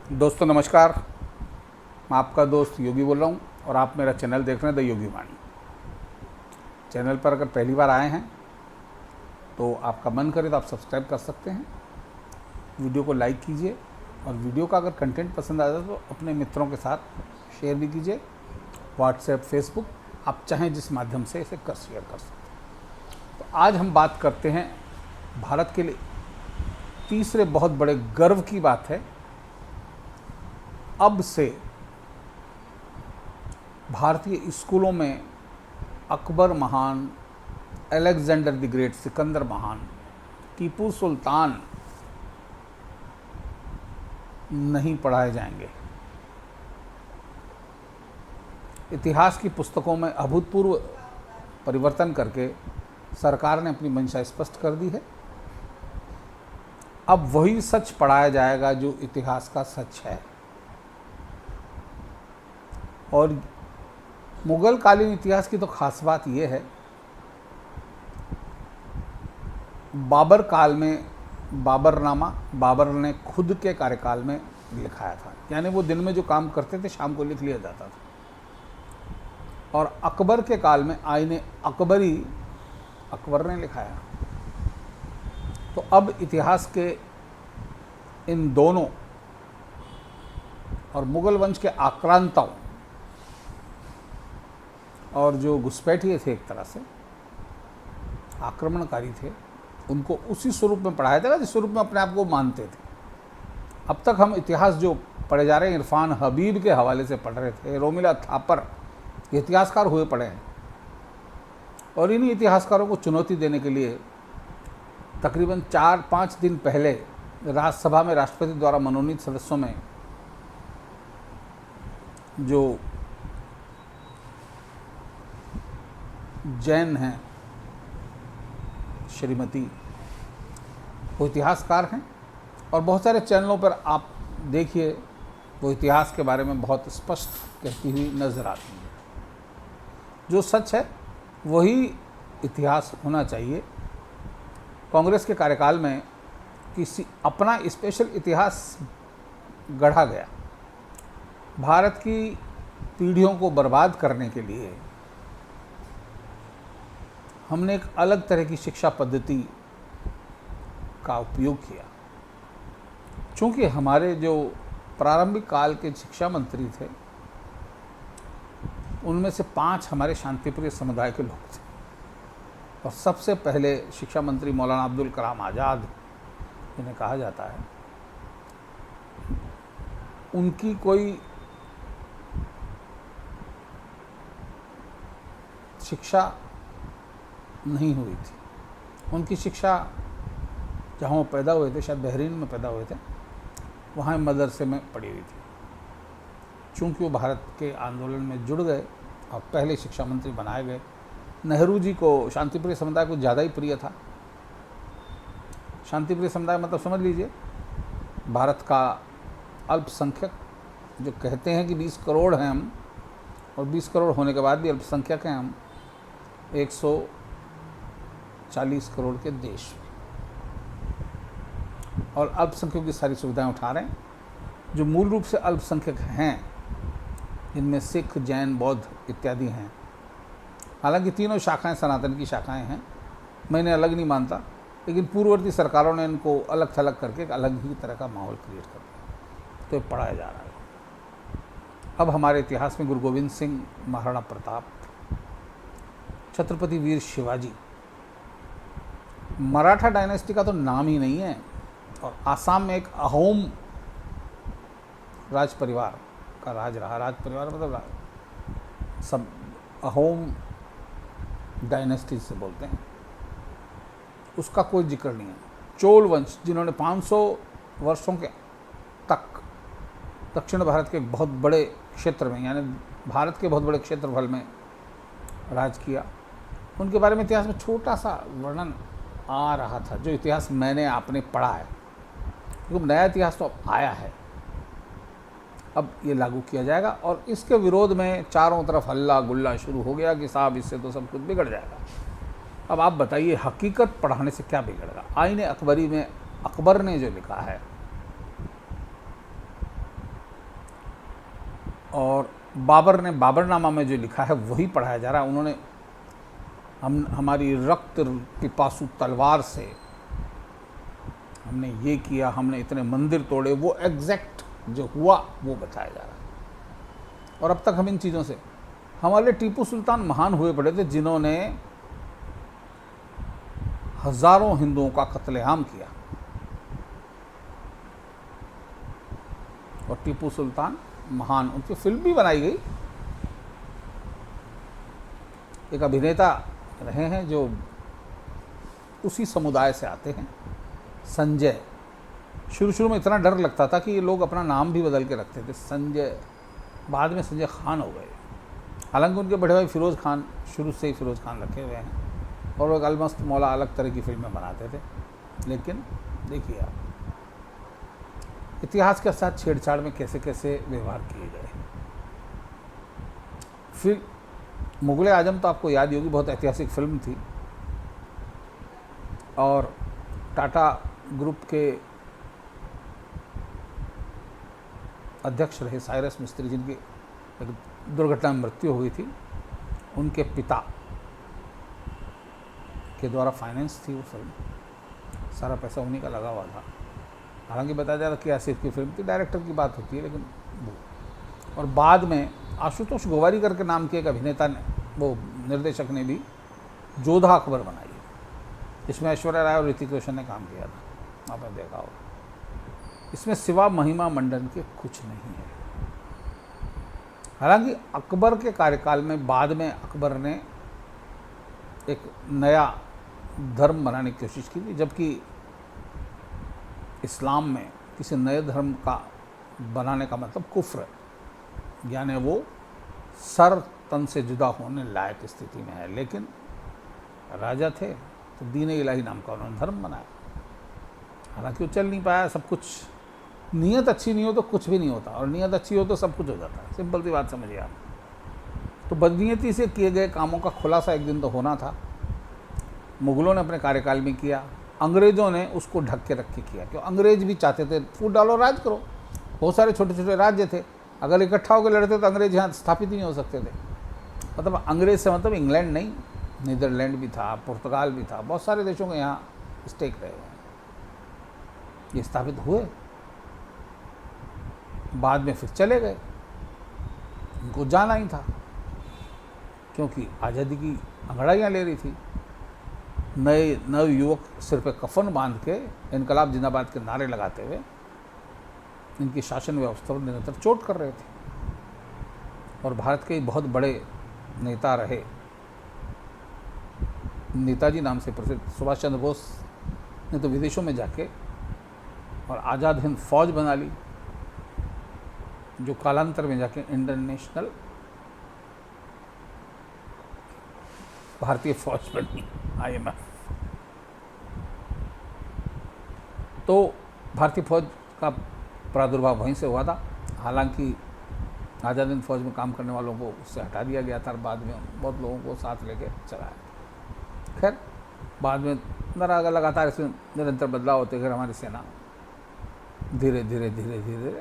दोस्तों नमस्कार, मैं आपका दोस्त योगी बोल रहा हूँ और आप मेरा चैनल देख रहे हैं द योगी वाणी। चैनल पर अगर पहली बार आए हैं तो आपका मन करे तो आप सब्सक्राइब कर सकते हैं। वीडियो को लाइक कीजिए और वीडियो का अगर कंटेंट पसंद आ जाए तो अपने मित्रों के साथ शेयर भी कीजिए। व्हाट्सएप, फेसबुक, आप चाहें जिस माध्यम से इसे शेयर कर सकते हैं। तो आज हम बात करते हैं भारत के लिए तीसरे बहुत बड़े गर्व की बात है। अब से भारतीय स्कूलों में अकबर महान, अलेक्जेंडर द ग्रेट, सिकंदर महान, टीपू सुल्तान नहीं पढ़ाए जाएंगे। इतिहास की पुस्तकों में अभूतपूर्व परिवर्तन करके सरकार ने अपनी मंशा स्पष्ट कर दी है। अब वही सच पढ़ाया जाएगा जो इतिहास का सच है। और मुगल कालीन इतिहास की तो खास बात यह है, बाबर काल में बाबरनामा बाबर ने खुद के कार्यकाल में लिखाया था, यानी वो दिन में जो काम करते थे शाम को लिख लिया जाता था। और अकबर के काल में आईने अकबरी अकबर ने लिखाया। तो अब इतिहास के इन दोनों और मुगल वंश के आक्रांताओं और जो घुसपैठिए थे, एक तरह से आक्रमणकारी थे, उनको उसी स्वरूप में पढ़ाया जाएगा जिस स्वरूप में अपने आप को मानते थे। अब तक हम इतिहास जो पढ़े जा रहे हैं, इरफान हबीब के हवाले से पढ़ रहे थे। रोमिला थापर इतिहासकार हुए पड़े हैं और इन्हीं इतिहासकारों को चुनौती देने के लिए तकरीबन 4-5 दिन पहले राज्यसभा में राष्ट्रपति द्वारा मनोनीत सदस्यों में जो जैन हैं, श्रीमती, वो इतिहासकार हैं और बहुत सारे चैनलों पर आप देखिए वो इतिहास के बारे में बहुत स्पष्ट कहती हुई नजर आती है। जो सच है वही इतिहास होना चाहिए। कांग्रेस के कार्यकाल में किसी अपना स्पेशल इतिहास गढ़ा गया। भारत की पीढ़ियों को बर्बाद करने के लिए हमने एक अलग तरह की शिक्षा पद्धति का उपयोग किया। चूँकि हमारे जो प्रारंभिक काल के शिक्षा मंत्री थे उनमें से 5 हमारे शांतिप्रिय समुदाय के लोग थे और सबसे पहले शिक्षा मंत्री मौलाना अब्दुल कलाम आज़ाद, जिन्हें कहा जाता है, उनकी कोई शिक्षा नहीं हुई थी। उनकी शिक्षा जहाँ वो पैदा हुए थे, शायद बहरीन में पैदा हुए थे, वहाँ मदरसे में पढ़ी हुई थी। चूँकि वो भारत के आंदोलन में जुड़ गए और पहले शिक्षा मंत्री बनाए गए। नेहरू जी को शांतिप्रिय समुदाय को ज़्यादा ही प्रिय था। शांतिप्रिय समुदाय मतलब समझ लीजिए भारत का अल्पसंख्यक, जो कहते हैं कि 20 करोड़ हैं हम, और 20 करोड़ होने के बाद भी अल्पसंख्यक हैं हम 140 करोड़ के देश, और अल्पसंख्यकों की सारी सुविधाएं उठा रहे हैं। जो मूल रूप से अल्पसंख्यक हैं, इनमें सिख, जैन, बौद्ध इत्यादि हैं। हालांकि तीनों शाखाएं सनातन की शाखाएं हैं, मैं इन्हें अलग नहीं मानता, लेकिन पूर्ववर्ती सरकारों ने इनको अलग थलग करके एक अलग ही तरह का माहौल क्रिएट कर दिया, तो ये पढ़ाया जा रहा है। अब हमारे इतिहास में गुरु गोविंद सिंह, महाराणा प्रताप, छत्रपति वीर शिवाजी, मराठा डायनेस्टी का तो नाम ही नहीं है। और आसाम में एक अहोम राज परिवार का राज रहा। राज परिवार मतलब सब अहोम डायनेस्टी से बोलते हैं, उसका कोई जिक्र नहीं है। चोल वंश, जिन्होंने 500 वर्षों के तक दक्षिण भारत के बहुत बड़े क्षेत्र में, यानी भारत के बहुत बड़े क्षेत्रफल में राज किया, उनके बारे में इतिहास में छोटा सा वर्णन आ रहा था, जो इतिहास मैंने आपने पढ़ा है। क्योंकि नया इतिहास तो अब आया है, अब ये लागू किया जाएगा। और इसके विरोध में चारों तरफ हल्ला गुल्ला शुरू हो गया कि साहब इससे तो सब कुछ बिगड़ जाएगा। अब आप बताइए, हकीकत पढ़ाने से क्या बिगड़ेगा? आईने अकबरी में अकबर ने जो लिखा है और बाबर ने बाबरनामा में जो लिखा है वही पढ़ाया जा रहा है। उन्होंने हमारी रक्त पिपासु तलवार से हमने ये किया, हमने इतने मंदिर तोड़े, वो एग्जैक्ट जो हुआ वो बताया जा रहा है। और अब तक हम इन चीज़ों से, हमारे टीपू सुल्तान महान हुए पड़े थे जिन्होंने हजारों हिंदुओं का कत्लेआम किया, और टीपू सुल्तान महान, उनकी फिल्म भी बनाई गई। एक अभिनेता रहे हैं जो उसी समुदाय से आते हैं, संजय। शुरू में इतना डर लगता था कि ये लोग अपना नाम भी बदल के रखते थे, संजय, बाद में संजय खान हो गए। हालांकि उनके बड़े भाई फिरोज़ खान शुरू से ही फिरोज़ खान रखे हुए हैं, और वो अलमस्त मौला अलग तरह की फिल्में बनाते थे। लेकिन देखिए आप इतिहास के साथ छेड़छाड़ में कैसे कैसे व्यवहार किए गए। फिर मुगल आजम तो आपको याद ही होगी, बहुत ऐतिहासिक फिल्म थी, और टाटा ग्रुप के अध्यक्ष रहे साइरस मिस्त्री, जिनकी एक दुर्घटना में मृत्यु हो गई थी, उनके पिता के द्वारा फाइनेंस थी वो फिल्म, सारा पैसा उन्हीं का लगा हुआ था। हालांकि बताया जा रहा कि आसिफ की फिल्म थी, डायरेक्टर की बात होती है, लेकिन वो, और बाद में आशुतोष गोवारी करके नाम के एक अभिनेता ने, वो निर्देशक ने भी जोधा अकबर बनाई, इसमें ऐश्वर्या राय और ऋतिक रोशन ने काम किया था, आपने देखा होगा। इसमें सिवा महिमा मंडन के कुछ नहीं है। हालांकि अकबर के कार्यकाल में बाद में अकबर ने एक नया धर्म बनाने की कोशिश की थी, जबकि इस्लाम में किसी नए धर्म का बनाने का मतलब कुफ्र है, यानी वो सर तन से जुदा होने लायक स्थिति में है। लेकिन राजा थे तो दीन इलाही नाम का उन्होंने धर्म बनाया। हालांकि वो चल नहीं पाया, सब कुछ, नीयत अच्छी नहीं हो तो कुछ भी नहीं होता, और नीयत अच्छी हो तो सब कुछ हो जाता है। सिंपल सी बात समझिए आप। तो बदनीयती से किए गए कामों का खुलासा एक दिन तो होना था। मुगलों ने अपने कार्यकाल में किया, अंग्रेज़ों ने उसको ढक के रख के किया, क्यों अंग्रेज भी चाहते थे फूट डालो राज करो। बहुत सारे छोटे छोटे राज्य थे, अगर इकट्ठा होकर लड़ते तो अंग्रेज यहाँ स्थापित ही नहीं हो सकते थे। मतलब अंग्रेज से मतलब इंग्लैंड नहीं, नीदरलैंड भी था, पुर्तगाल भी था, बहुत सारे देशों के यहाँ स्टेक रहे हुए, ये स्थापित हुए, बाद में फिर चले गए। उनको जाना ही था, क्योंकि आज़ादी की अंगड़ाइयाँ ले रही थी। नए नव युवक सिर पे कफन बांध के इनकलाब जिंदाबाद के नारे लगाते हुए इनकी शासन व्यवस्था पर निरंतर चोट कर रहे थे। और भारत के बहुत बड़े नेता रहे, नेताजी नाम से प्रसिद्ध सुभाष चंद्र बोस ने तो विदेशों में जाके और आज़ाद हिंद फौज बना ली, जो कालांतर में जाके इंडियन नेशनल भारतीय फौज बनी, IMF। तो भारतीय फौज का प्रादुर्भाव वहीं से हुआ था। हालांकि आज़ाद हिंद फौज में काम करने वालों को उससे हटा दिया गया था, और बाद में बहुत लोगों को साथ लेके चलाया। खैर बाद में लगातार इसमें निरंतर बदलाव होते गए। हमारी सेना धीरे धीरे धीरे धीरे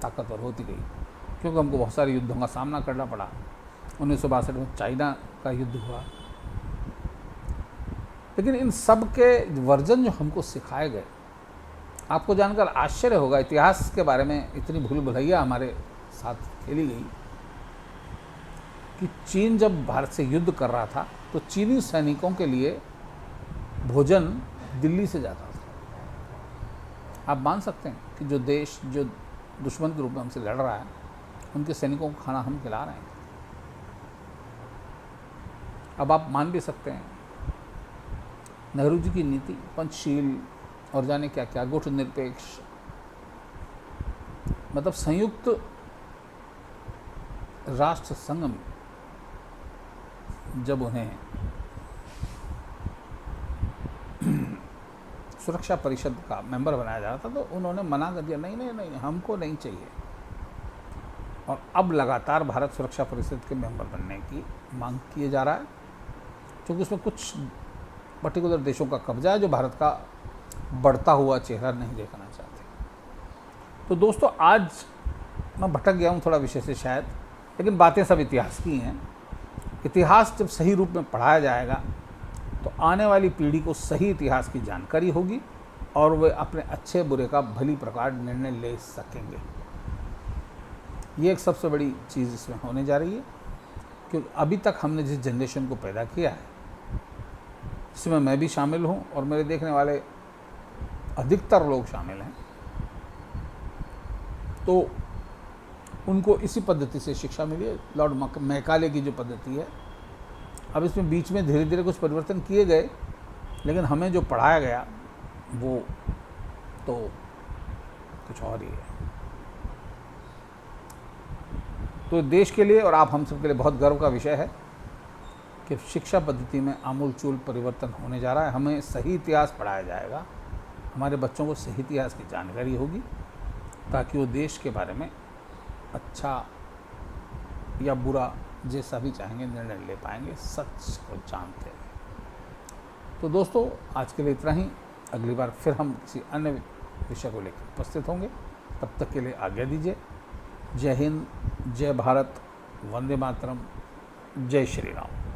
ताकतवर होती गई, क्योंकि हमको बहुत सारे युद्धों का सामना करना पड़ा। 1962 में चाइना का युद्ध हुआ। लेकिन इन सब के वर्जन जो हमको सिखाए गए, आपको जानकर आश्चर्य होगा, इतिहास के बारे में इतनी भूल भुलैया हमारे साथ खेली गई कि चीन जब भारत से युद्ध कर रहा था तो चीनी सैनिकों के लिए भोजन दिल्ली से जाता था। आप मान सकते हैं कि जो देश जो दुश्मन के रूप में हमसे लड़ रहा है, उनके सैनिकों को खाना हम खिला रहे हैं। अब आप मान भी सकते हैं नेहरू जी की नीति, पंचशील और जाने क्या क्या, गुटनिरपेक्ष, मतलब संयुक्त राष्ट्र संघ में जब उन्हें सुरक्षा परिषद का मेंबर बनाया जा रहा था, तो उन्होंने मना कर दिया, नहीं नहीं नहीं, हमको नहीं चाहिए। और अब लगातार भारत सुरक्षा परिषद के मेंबर बनने की मांग किए जा रहा है, क्योंकि उसमें कुछ पर्टिकुलर देशों का कब्जा है जो भारत का बढ़ता हुआ चेहरा नहीं देखना चाहते। तो दोस्तों, आज मैं भटक गया हूँ थोड़ा विषय से शायद, लेकिन बातें सब इतिहास की हैं। इतिहास जब सही रूप में पढ़ाया जाएगा तो आने वाली पीढ़ी को सही इतिहास की जानकारी होगी और वे अपने अच्छे बुरे का भली प्रकार निर्णय ले सकेंगे। ये एक सबसे बड़ी चीज़ इसमें होने जा रही है, क्योंकि अभी तक हमने जिस जनरेशन को पैदा किया है, जिसमें मैं भी शामिल हूँ और मेरे देखने वाले अधिकतर लोग शामिल हैं, तो उनको इसी पद्धति से शिक्षा मिली है, लॉर्ड मैकाले की जो पद्धति है। अब इसमें बीच में धीरे धीरे कुछ परिवर्तन किए गए, लेकिन हमें जो पढ़ाया गया वो तो कुछ और ही है। तो देश के लिए और आप हम सब के लिए बहुत गर्व का विषय है कि शिक्षा पद्धति में आमूलचूल परिवर्तन होने जा रहा है। हमें सही इतिहास पढ़ाया जाएगा, हमारे बच्चों को सही इतिहास की जानकारी होगी, ताकि वो देश के बारे में अच्छा या बुरा जैसा भी चाहेंगे निर्णय ले पाएंगे, सच को जानते हैं। तो दोस्तों, आज के लिए इतना ही। अगली बार फिर हम किसी अन्य विषय को लेकर उपस्थित होंगे। तब तक के लिए आज्ञा दीजिए। जय हिंद, जय भारत, वंदे मातरम, जय श्री राम।